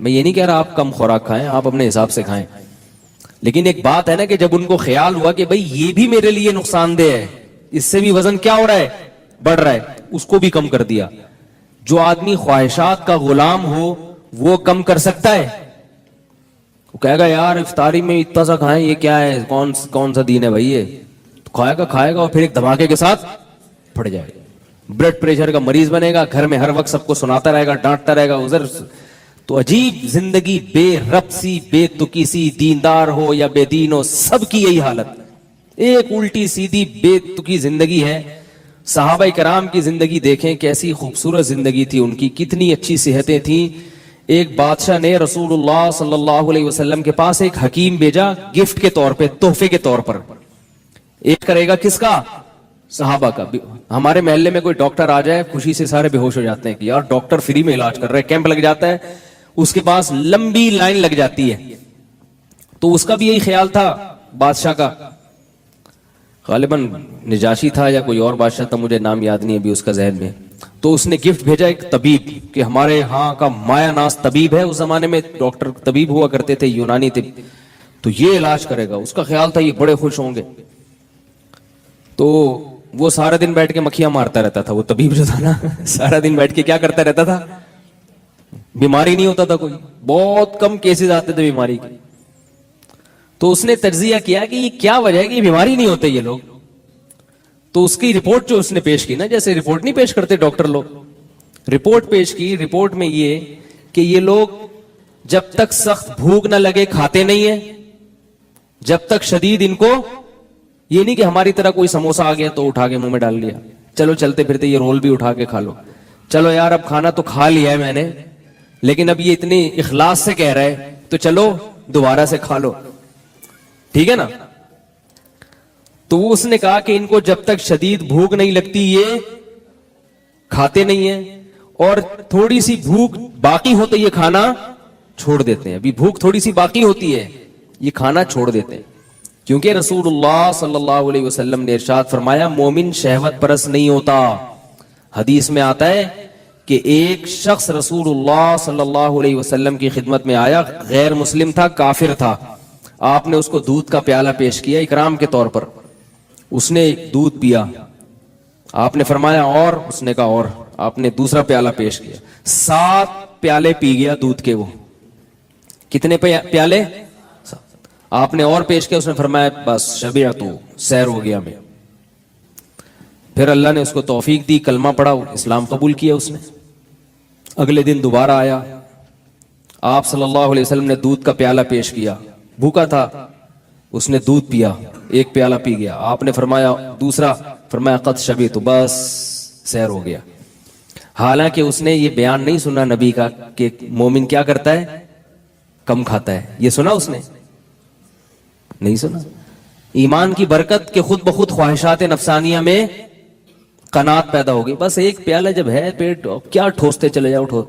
میں یہ نہیں کہہ رہا آپ کم خوراک کھائیں, آپ اپنے حساب سے کھائیں, لیکن ایک بات ہے نا کہ جب ان کو خیال ہوا کہ بھئی یہ بھی میرے لیے نقصان دہ ہے, اس سے بھی وزن کیا ہو رہا ہے, بڑھ رہا ہے, اس کو بھی کم کر دیا. جو آدمی خواہشات کا غلام ہو وہ کم کر سکتا ہے؟ وہ کہے گا یار افطاری میں اتنا سا کھائیں, یہ کیا ہے, کون سا دین ہے بھائی, یہ کھائے گا اور پھر ایک دھماکے کے ساتھ پھٹ جائے گا, بلڈ پریشر کا مریض بنے گا, گھر میں ہر وقت سب کو سناتا رہے گا, ڈانٹتا رہے گا ادھر. تو عجیب زندگی, بے رب سی, بے تکی سی, دیندار ہو یا بے دین ہو, سب کی یہی حالت, ایک الٹی سیدھی بے تکی زندگی ہے. صحابہ کرام کی زندگی دیکھیں, کیسی خوبصورت زندگی تھی ان کی, کتنی اچھی صحتیں تھیں. ایک بادشاہ نے رسول اللہ صلی اللہ علیہ وسلم کے پاس ایک حکیم بھیجا گفٹ کے طور پہ, تحفے کے طور پر. ایک کرے گا کس کا, صحابہ کا. ہمارے محلے میں کوئی ڈاکٹر آ جائے, خوشی سے سارے بے ہوش ہو جاتے ہیں کہ یار ڈاکٹر فری میں علاج کر رہے ہیں, کیمپ لگ جاتا ہے, اس کے پاس لمبی لائن لگ جاتی ہے. تو اس کا بھی یہی خیال تھا بادشاہ کا, غالباً نجاشی تھا یا کوئی اور بادشاہ تھا, مجھے نام یاد نہیں ابھی اس کا ذہن میں. تو اس نے گفٹ بھیجا ایک طبیب, کہ ہمارے ہاں کا مایا ناز طبیب ہے, اس زمانے میں ڈاکٹر طبیب ہوا کرتے تھے یونانی طب, تو یہ علاج کرے گا. اس کا خیال تھا یہ بڑے خوش ہوں گے. تو وہ سارا دن بیٹھ کے مکھیاں مارتا رہتا تھا, وہ طبیب جو تھا نا, سارا دن بیٹھ کے کیا کرتا رہتا تھا, بیماری نہیں ہوتا تھا کوئی, بہت کم کیسز آتے تھے بیماری کے. تو اس نے تجزیہ کیا کہ یہ کیا وجہ ہے کہ یہ بیماری نہیں ہوتے یہ لوگ. تو اس کی رپورٹ جو اس نے پیش کی نا, جیسے رپورٹ نہیں پیش کرتے ڈاکٹر لوگ, رپورٹ پیش کی. رپورٹ میں یہ کہ یہ لوگ جب تک سخت بھوک نہ لگے کھاتے نہیں ہیں, جب تک شدید ان کو, یہ نہیں کہ ہماری طرح کوئی سموسہ آ گیا تو اٹھا کے منہ میں ڈال لیا, چلو چلتے پھرتے یہ رول بھی اٹھا کے کھا لو, چلو یار اب کھانا تو کھا لیا ہے میں نے, لیکن اب یہ اتنی اخلاص سے کہہ رہا ہے تو چلو دوبارہ سے کھا لو, ٹھیک ہے نا. تو اس نے کہا کہ ان کو جب تک شدید بھوک نہیں لگتی یہ کھاتے نہیں ہیں, اور تھوڑی سی بھوک باقی ہوتے یہ کھانا چھوڑ دیتے ہیں. ابھی بھوک تھوڑی سی باقی ہوتی ہے, یہ کھانا چھوڑ دیتے ہیں. کیونکہ رسول اللہ صلی اللہ علیہ وسلم نے ارشاد فرمایا مومن شہوت پرست نہیں ہوتا. حدیث میں آتا ہے کہ ایک شخص رسول اللہ صلی اللہ علیہ وسلم کی خدمت میں آیا, غیر مسلم تھا, کافر تھا. آپ نے اس کو دودھ کا پیالہ پیش کیا اکرام کے طور پر, اس نے دودھ پیا, آپ نے فرمایا اور, اس نے کہا اور, آپ نے دوسرا پیالہ پیش کیا, 7 پیالے پی گیا دودھ کے. وہ کتنے پیالے, آپ نے اور پیش کیا, اس نے فرمایا بس شبعت, سیر ہو گیا میں. پھر اللہ نے اس کو توفیق دی, کلمہ پڑھا, اسلام قبول کیا اس نے. اگلے دن دوبارہ آیا, آپ صلی اللہ علیہ وسلم نے دودھ کا پیالہ پیش کیا, بھوکا تھا, اس نے دودھ پیا, ایک پیالہ پی گیا. آپ نے فرمایا دوسرا, فرمایا قد شبعت, بس سیر ہو گیا. حالانکہ اس نے یہ بیان نہیں سنا نبی کا کہ مومن کیا کرتا ہے, کم کھاتا ہے. یہ سنا اس نے نہیں سنا. ایمان کی برکت کہ خود بخود خواہشات نفسانیہ میں قناعت پیدا ہوگی. بس ایک پیالہ جب ہے پیٹ, کیا ٹھوستے چلے جاؤ,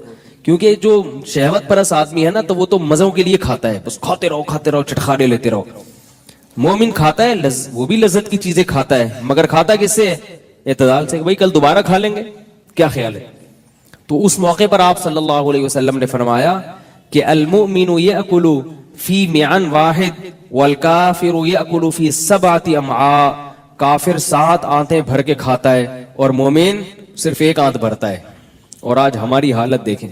کیونکہ جو شہوت پرست آدمی ہے نا تو وہ تو مزوں کے لیے کھاتا ہے, بس کھاتے رہو چٹخارے لیتے رہو. مومن کھاتا ہے, وہ بھی لذت کی چیزیں کھاتا ہے, مگر کھاتا کس سے, اعتدال سے. بھائی کل دوبارہ کھا لیں گے, کیا خیال ہے. تو اس موقع پر آپ صلی اللہ علیہ وسلم نے فرمایا کہ المؤمن یأکل فی معن واحد والکافر یأکل فی 7 امعاء. کافر 7 آنتیں بھر کے کھاتا ہے اور مومن صرف 1 آنت بھرتا ہے. اور آج ہماری حالت دیکھیں,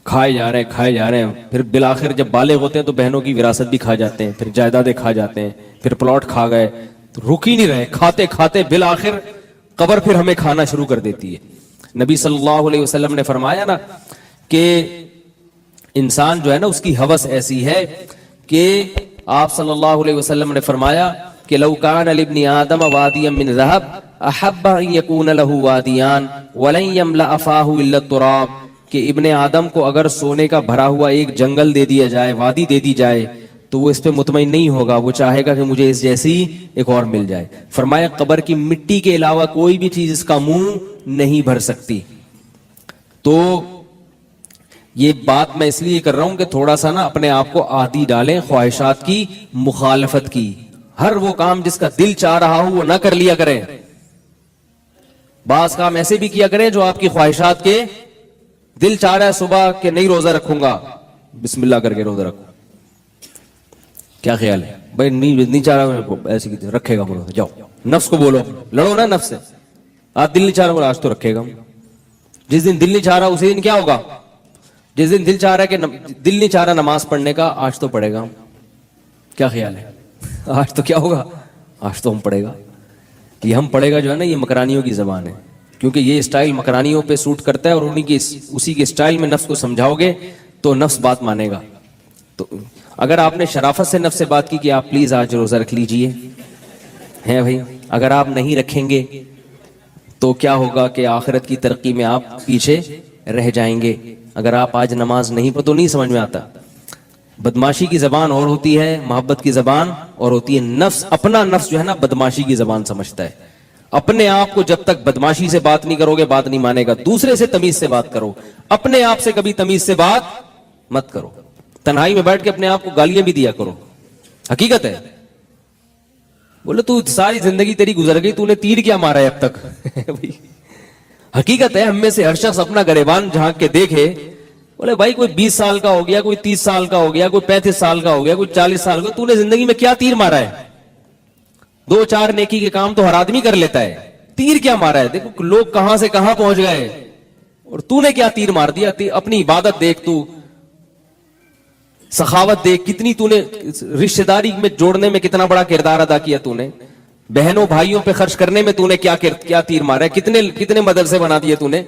کھائے جا رہے ہیں, پھر بالآخر جب بالغ ہوتے ہیں تو بہنوں کی وراثت بھی کھا جاتے ہیں, پھر جائیدادیں کھا جاتے ہیں, پھر پلاٹ کھا گئے, تو رک ہی نہیں رہے, کھاتے کھاتے بالآخر قبر پھر ہمیں کھانا شروع کر دیتی ہے. نبی صلی اللہ علیہ وسلم نے فرمایا نا کہ انسان جو ہے نا اس کی ہوس ایسی ہے کہ آپ صلی اللہ علیہ وسلم نے فرمایا کہ لو کان لابن آدم وادیا من ذهب احب ان يكون له وادیان ولن يملأ فاه الا التراب. کہ ابن آدم کو اگر سونے کا بھرا ہوا ایک جنگل دے دیا جائے, وادی دے دی جائے, تو وہ اس پہ مطمئن نہیں ہوگا, وہ چاہے گا کہ مجھے اس جیسی ایک اور مل جائے. فرمایا قبر کی مٹی کے علاوہ کوئی بھی چیز اس کا منہ نہیں بھر سکتی. تو یہ بات میں اس لیے کر رہا ہوں کہ تھوڑا سا نا اپنے آپ کو عادی ڈالیں خواہشات کی مخالفت کی. ہر وہ کام جس کا دل چاہ رہا ہو وہ نہ کر لیا کریں. بعض کام ایسے بھی کیا کریں جو آپ کی خواہشات کے دل چاہ رہا ہے صبح کہ نہیں روزہ رکھوں گا, بسم اللہ کر کے روزہ رکھو. کیا خیال ہے بھائی؟ نہیں چاہ رہا ایسے رکھے گا بولو, جاؤ نفس کو بولو, لڑو نا نفس سے. آج دل نہیں چاہ رہا, آج تو رکھے گا. جس دن دل نہیں چاہ رہا اسی دن کیا ہوگا؟ جس دن دل چاہ رہا ہے کہ دل نہیں چاہ رہا نماز پڑھنے کا, آج تو پڑھے گا. کیا خیال ہے؟ آج تو کیا ہوگا؟ آج تو ہم پڑھے گا. یہ ہم پڑھے گا جو ہے نا, یہ مکرانیوں کی زبان ہے, کیونکہ یہ اسٹائل مکرانیوں پہ سوٹ کرتا ہے, اور انہی کی اسی کے اسٹائل میں نفس کو سمجھاؤ گے تو نفس بات مانے گا. تو اگر آپ نے شرافت سے نفس سے بات کی کہ آپ پلیز آج روزہ رکھ لیجئے, ہے بھائی, اگر آپ نہیں رکھیں گے تو کیا ہوگا کہ آخرت کی ترقی میں آپ پیچھے رہ جائیں گے. اگر آپ آج نماز نہیں پڑھو تو نہیں سمجھ میں آتا. بدماشی کی زبان اور ہوتی ہے, محبت کی زبان اور ہوتی ہے. نفس, اپنا نفس جو ہے نا بدماشی کی زبان سمجھتا ہے. اپنے آپ کو جب تک بدماشی سے بات نہیں کرو گے بات نہیں مانے گا. دوسرے سے تمیز سے بات کرو, اپنے آپ سے کبھی تمیز سے بات مت کرو. تنہائی میں بیٹھ کے اپنے آپ کو گالیاں بھی دیا کرو. حقیقت ہے. بولے تو ساری زندگی تیری گزر گئی, تو نے تیر کیا مارا ہے اب تک؟ حقیقت ہے, ہم میں سے ہر شخص اپنا گریبان جھانک کے دیکھے. بولے بھائی کوئی 20 سال کا ہو گیا, کوئی 30 سال کا ہو گیا, کوئی 35 سال کا ہو گیا, کوئی 40 سال کا, تو نے زندگی میں کیا تیر مارا ہے؟ 2-4 نیکی کے کام تو ہر آدمی کر لیتا ہے, تیر کیا مارا ہے؟ دیکھو لوگ کہاں سے کہاں پہنچ گئے, اور تو نے کیا تیر مار دیا؟ اپنی عبادت دیکھ, تو سخاوت دیکھ, کتنی تو نے رشتہ داری میں جوڑنے میں کتنا بڑا کردار ادا کیا تو نے, بہنوں بھائیوں پہ خرچ کرنے میں تو نے کیا تیر مارا ہے, کتنے مدرسے بنا دیے تو نے.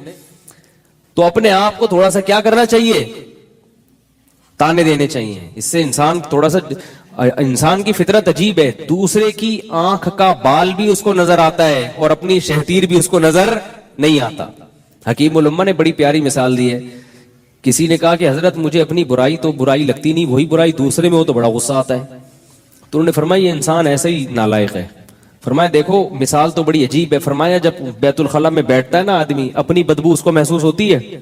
تو اپنے آپ کو تھوڑا سا کیا کرنا چاہیے؟ تانے دینے چاہیے. اس سے انسان تھوڑا سا, انسان کی فطرت عجیب ہے, دوسرے کی آنکھ کا بال بھی اس کو نظر آتا ہے اور اپنی شہتیر بھی اس کو نظر نہیں آتا. حکیم الامہ نے بڑی پیاری مثال دی ہے. کسی نے کہا کہ حضرت مجھے اپنی برائی تو برائی لگتی نہیں, وہی برائی دوسرے میں ہو تو بڑا غصہ آتا ہے. تو انہوں نے فرمایا یہ انسان ایسے ہی نالائق ہے. فرمایا دیکھو مثال تو بڑی عجیب ہے. فرمایا جب بیت الخلا میں بیٹھتا ہے نا آدمی, اپنی بدبو اس کو محسوس ہوتی ہے,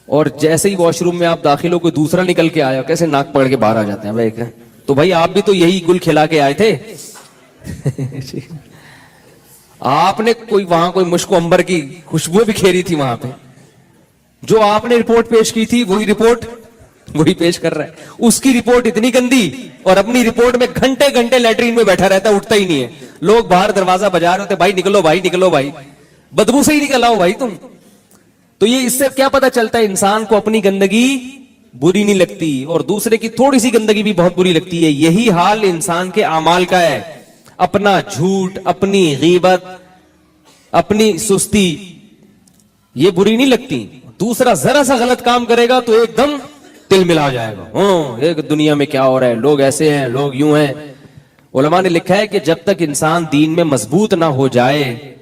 اور جیسے ہی واش روم میں آپ داخل ہو کوئی دوسرا نکل کے آیا, کیسے ناک پکڑ کے باہر آ جاتے ہیں بھائی. تو بھائی آپ بھی تو یہی گل کھلا کے آئے تھے. آپ نے وہاں کوئی مشک و عنبر کی خوشبو بھی کھیری تھی وہاں پہ. جو آپ نے رپورٹ پیش کی تھی وہی رپورٹ وہی پیش کر رہا ہے. اس کی رپورٹ اتنی گندی, اور اپنی رپورٹ میں گھنٹے گھنٹے لیٹرین میں بیٹھا رہتا ہے, اٹھتا ہی نہیں ہے. لوگ باہر دروازہ بجا رہے ہوتے, بھائی نکلو بھائی نکلو بھائی, بدبو سے ہی نکل آؤ بھائی تم. تو یہ اس سے کیا پتا چلتا ہے, انسان کو اپنی گندگی بری نہیں لگتی اور دوسرے کی تھوڑی سی گندگی بھی بہت بری لگتی ہے. یہی حال انسان کے اعمال کا ہے. اپنا جھوٹ, اپنی غیبت, اپنی سستی یہ بری نہیں لگتی. دوسرا ذرا سا غلط کام کرے گا تو ایک دم تل ملا جائے گا, ایک دنیا میں کیا ہو رہا ہے, لوگ ایسے ہیں, لوگ یوں ہیں. علماء نے لکھا ہے کہ جب تک انسان دین میں مضبوط نہ ہو جائے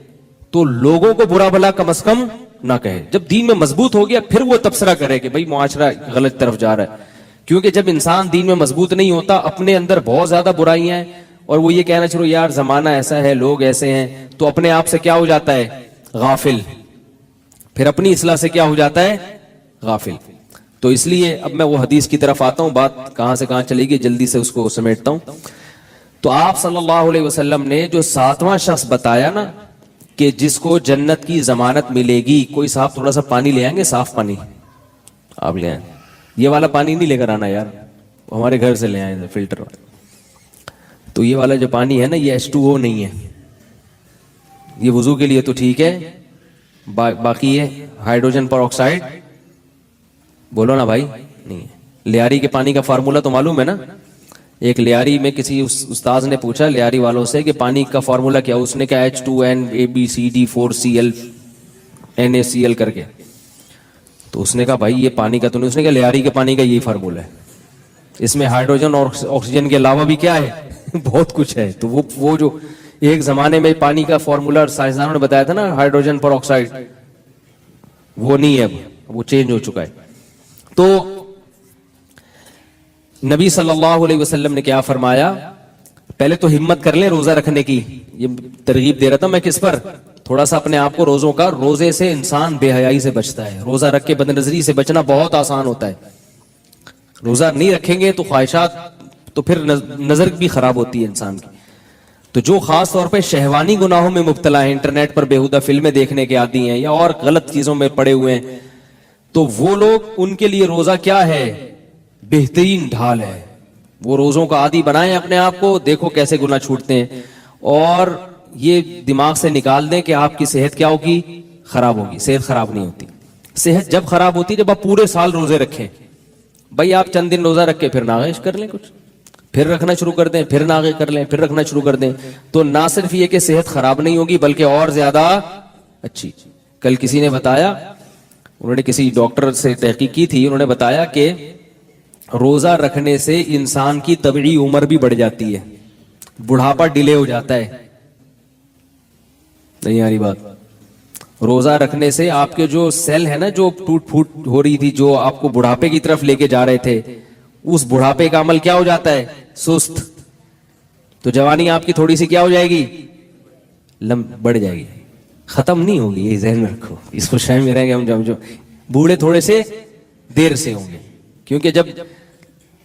تو لوگوں کو برا بھلا کم از کم نہ کہے. جب دین میں مضبوط ہو گیا پھر وہ تبصرہ کرے کہ بھئی معاشرہ غلط طرف جا رہا ہے. کیونکہ جب انسان دین میں مضبوط نہیں ہوتا, اپنے اندر بہت زیادہ برائیاں ہیں, اور وہ یہ کہنا چلو یار زمانہ ایسا ہے, لوگ ایسے ہیں, تو اپنے آپ سے کیا ہو جاتا ہے, غافل. پھر اپنی اصلاح سے کیا ہو جاتا ہے, غافل. تو اس لیے اب میں وہ حدیث کی طرف آتا ہوں, بات کہاں سے کہاں چلے گی, جلدی سے اس کو سمیٹتا ہوں. تو آپ صلی اللہ علیہ وسلم نے جو 7واں شخص بتایا نا کہ جس کو جنت کی ضمانت ملے گی, کوئی صاحب تھوڑا سا پانی لے آئیں گے, صاف پانی آپ لے آئیں. یہ والا پانی نہیں لے کر آنا یار, ہمارے گھر سے لے آئیں فلٹر والا. تو یہ والا جو پانی ہے نا یہ H2O نہیں ہے, یہ وضو کے لیے تو ٹھیک ہے, باقی یہ ہائیڈروجن پر آکسائڈ, بولو نا بھائی, نہیں ہے. لیاری کے پانی کا فارمولا تو معلوم ہے نا. ایک لیاری میں کسی استاذ نے پوچھا لیاری والوں سے کہ پانی کا فارمولا کیا, اس نے کہا H2NABCD4Cl NaCl کر کے. تو اس نے کہا بھائی یہ پانی کا تو نہیں, اس نے کہا لیاری کے پانی کا یہی فارمولا ہے, اس میں ہائیڈروجن اور آکسیجن کے علاوہ بھی کیا ہے, بہت کچھ ہے. تو وہ جو ایک زمانے میں پانی کا فارمولا سائنسدانوں نے بتایا تھا نا, ہائیڈروجن پر آکسائڈ, وہ نہیں ہے, اب وہ چینج ہو چکا ہے. تو نبی صلی اللہ علیہ وسلم نے کیا فرمایا, پہلے تو ہمت کر لیں روزہ رکھنے کی. یہ ترغیب دے رہا تھا میں کس پر, تھوڑا سا اپنے آپ کو روزوں کا, روزے سے انسان بے حیائی سے بچتا ہے. روزہ رکھ کے بد نظری سے بچنا بہت آسان ہوتا ہے. روزہ نہیں رکھیں گے تو خواہشات, تو پھر نظر بھی خراب ہوتی ہے انسان کی. تو جو خاص طور پہ شہوانی گناہوں میں مبتلا ہیں, انٹرنیٹ پر بیہودہ فلمیں دیکھنے کے عادی ہیں, یا اور غلط چیزوں میں پڑے ہوئے ہیں, تو وہ لوگ, ان کے لیے روزہ کیا ہے؟ بہترین ڈھال ہے. وہ روزوں کا عادی بنائیں اپنے آپ کو, دیکھو کیسے گناہ چھوٹتے ہیں. اور یہ دماغ سے نکال دیں کہ آپ کی صحت کیا ہوگی؟ خراب ہوگی. صحت خراب نہیں ہوتی. صحت جب خراب ہوتی ہے جب آپ پورے سال روزے رکھیں. بھائی آپ چند دن روزہ رکھ کے پھر ناغش کر لیں, کچھ پھر رکھنا شروع کر دیں, پھر ناغے کر لیں, پھر رکھنا شروع کر دیں, تو نہ صرف یہ کہ صحت خراب نہیں ہوگی بلکہ اور زیادہ اچھی. کل کسی نے بتایا, انہوں نے کسی ڈاکٹر سے تحقیق کی تھی, انہوں نے بتایا کہ روزہ رکھنے سے انسان کی طبعی عمر بھی بڑھ جاتی ہے, بڑھاپا ڈیلے ہو جاتا ہے. نہیں آ رہی بات؟ روزہ رکھنے سے آپ کے جو سیل ہے نا, جو ٹوٹ پھوٹ ہو رہی تھی, جو آپ کو بڑھاپے کی طرف لے کے جا رہے تھے, اس بڑھاپے کا عمل کیا ہو جاتا ہے؟ سست. تو جوانی آپ کی تھوڑی سی کیا ہو جائے گی؟ بڑھ جائے گی, ختم نہیں ہوگی. یہ ذہن میں رکھو, اس کو شہر میں رہیں گے ہم, جو بوڑھے تھوڑے سے دیر سے ہوں گے. کیونکہ جب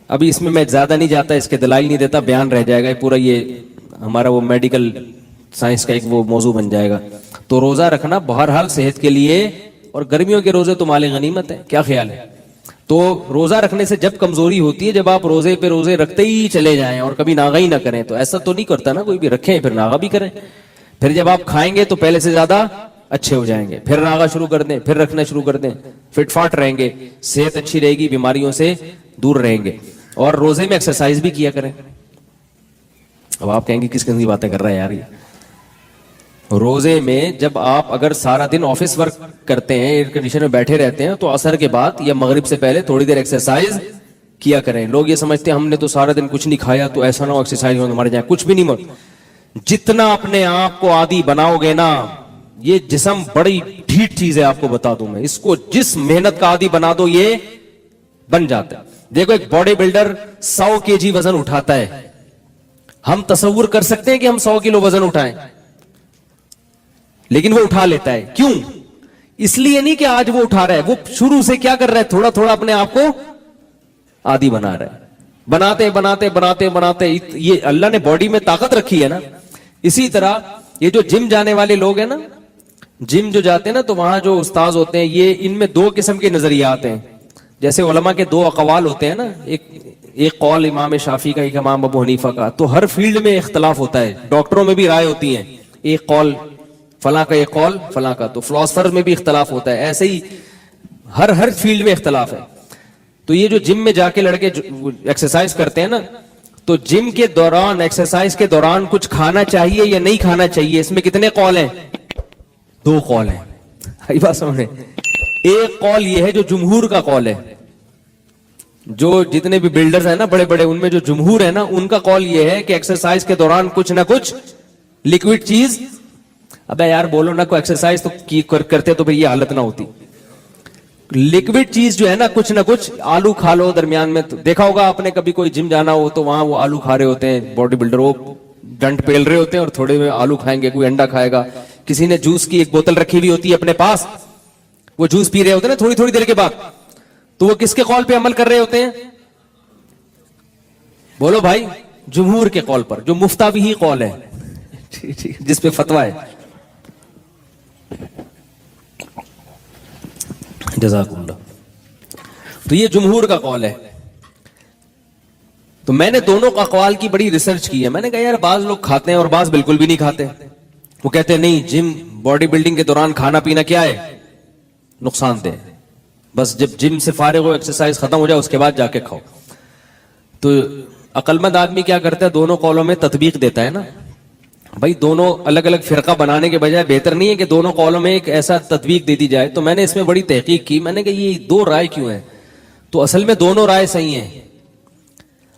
ابھی اس میں زیادہ نہیں جاتا, اس کے دلائل نہیں دیتا, بیان رہ جائے گا پورا, یہ ہمارا وہ میڈیکل سائنس کا ایک وہ موضوع بن جائے گا. تو روزہ رکھنا بہرحال صحت کے لیے, اور گرمیوں کے روزے تو مال غنیمت ہے. کیا خیال ہے؟ تو روزہ رکھنے سے جب کمزوری ہوتی ہے, جب آپ روزے پہ روزے رکھتے ہی چلے جائیں اور کبھی ناغا ہی نہ کریں, تو ایسا تو نہیں کرتا نا کوئی بھی, رکھیں پھر ناغا بھی کریں. پھر جب آپ کھائیں گے تو پہلے سے زیادہ اچھے ہو جائیں گے, پھر ناغا شروع کر دیں, پھر رکھنا شروع کر دیں, فٹ فاٹ رہیں گے, صحت اچھی رہے گی, بیماریوں سے دور رہیں گے. اور روزے میں ایکسرسائز بھی کیا کریں. اب آپ کہیں گے کس قسم کی باتیں کر رہا ہے یار یہ. روزے میں جب آپ اگر سارا دن آفس ورک کرتے ہیں, ایئر کنڈیشن میں بیٹھے رہتے ہیں, تو عصر کے بعد یا مغرب سے پہلے تھوڑی دیر ایکسرسائز کیا کریں. لوگ یہ سمجھتے ہیں ہم نے تو سارا دن کچھ نہیں کھایا تو ایسا نہ ہو ایکسرسائز میں مر جائیں. کچھ بھی نہیں مر. جتنا اپنے آپ کو عادی بناؤ گے نا, یہ جسم بڑی ڈھیٹ چیز ہے, آپ کو بتا دوں میں, اس کو جس محنت کا عادی بنا دو یہ بن جاتا ہے. دیکھو ایک باڈی بلڈر 100 kg وزن اٹھاتا ہے, ہم تصور کر سکتے ہیں کہ ہم 100 کلو وزن اٹھائیں, لیکن وہ اٹھا لیتا ہے. کیوں؟ اس لیے نہیں کہ آج وہ اٹھا رہا ہے, وہ شروع سے کیا کر رہا ہے, تھوڑا تھوڑا اپنے آپ کو عادی بنا رہا ہے. بناتے بناتے بناتے بناتے یہ اللہ نے باڈی میں طاقت رکھی ہے نا. اسی طرح یہ جو جم جانے والے لوگ ہیں نا, جم جو جاتے ہیں نا, تو وہاں جو استاذ ہوتے ہیں, یہ ان میں 2 قسم کے نظریات ہیں. جیسے علماء کے 2 اقوال ہوتے ہیں نا, ایک قول امام شافعی کا, ایک امام ابو حنیفہ کا. تو ہر فیلڈ میں اختلاف ہوتا ہے, ڈاکٹروں میں بھی رائے ہوتی ہیں, ایک قول فلاں کا, ایک قول فلاں کا. تو فلاسفر میں بھی اختلاف ہوتا ہے. ایسے ہی ہر فیلڈ میں اختلاف ہے. تو یہ جو جم میں جا کے لڑکے ایکسرسائز کرتے ہیں نا, تو جم کے دوران, ایکسرسائز کے دوران کچھ کھانا چاہیے یا نہیں کھانا چاہیے, اس میں کتنے قول ہیں؟ 2 قول ہیں. آئی بات سمجھے؟ ایک قول یہ ہے جو جمہور کا قول ہے, جو جتنے بھی بلڈرز ہیں نا بڑے بڑے, ان میں جو جمہور ہے نا, ان کا قول یہ ہے کہ ایکسرسائز کے دوران کچھ نہ کچھ لکوڈ چیز. ابے یار بولو نا, کوئی ایکسرسائز تو کرتے تو پھر یہ حالت نہ ہوتی. لکوڈ چیز جو ہے نا, کچھ نہ کچھ آلو کھا لو درمیان میں. تو دیکھا ہوگا آپ نے کبھی کوئی جم جانا ہو تو وہاں وہ آلو کھا رہے ہوتے ہیں, باڈی بلڈر وہ ڈنڈ پیل رہے ہوتے ہیں, اور تھوڑے میں آلو کھائیں گے, کوئی انڈا کھائے گا. کسی نے جوس کی ایک بوتل رکھی ہوئی ہوتی ہے اپنے پاس, وہ جوس پی رہے ہوتے ہیں نا تھوڑی تھوڑی دیر کے بعد. تو وہ کس کے قول پہ عمل کر رہے ہوتے ہیں؟ بولو بھائی, جمہور کے قول پر, جو مفتاوی ہی قول ہے, جس پہ فتویٰ ہے. جزاک اللہ. تو یہ جمہور کا قول ہے. تو میں نے دونوں اقوال کی بڑی ریسرچ کی ہے. میں نے کہا یار بعض لوگ کھاتے ہیں اور بعض بالکل بھی نہیں کھاتے. وہ کہتے ہیں نہیں, جم باڈی بلڈنگ کے دوران کھانا پینا کیا ہے, نقصان دہ, بس جب جم سے فارغ ہو, ایکسرسائز ختم ہو جائے, اس کے بعد جا کے کھاؤ. تو عقل مند آدمی کیا کرتا ہے, دونوں قولوں میں تطبیق دیتا ہے نا. بھائی دونوں الگ الگ فرقہ بنانے کے بجائے بہتر نہیں ہے کہ دونوں قولوں میں ایک ایسا تطبیق دے دی جائے. تو میں نے اس میں بڑی تحقیق کی. میں نے کہا یہ 2 رائے کیوں ہیں؟ تو اصل میں دونوں رائے صحیح ہیں.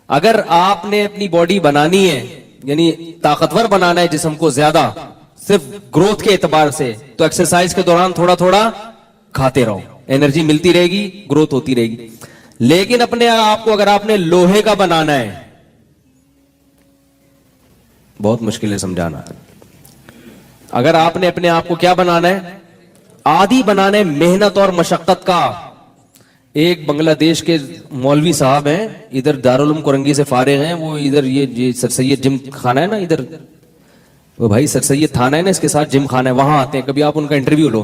اگر آپ نے اپنی باڈی بنانی ہے, یعنی طاقتور بنانا ہے جسم کو زیادہ, صرف گروتھ کے اعتبار سے, تو ایکسرسائز کے دوران تھوڑا تھوڑا کھاتے رہو, انرجی ملتی رہے گی, گروتھ ہوتی رہے گی. لیکن اپنے آپ کو اگر آپ نے لوہے کا بنانا ہے, بہت مشکل ہے سمجھانا. اگر آپ نے اپنے آپ کو کیا بنانا ہے, عادی بنانا ہے محنت اور مشقت کا. ایک بنگلہ دیش کے مولوی صاحب ہیں, ادھر دارالعلوم کرنگی سے فارغ ہیں, وہ ادھر یہ سر سید جم خانہ ہے نا, ادھر وہ بھائی سر سید تھانہ ہے نا, اس کے ساتھ جم خانہ ہے, وہاں آتے ہیں. کبھی آپ ان کا انٹرویو لو.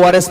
ORS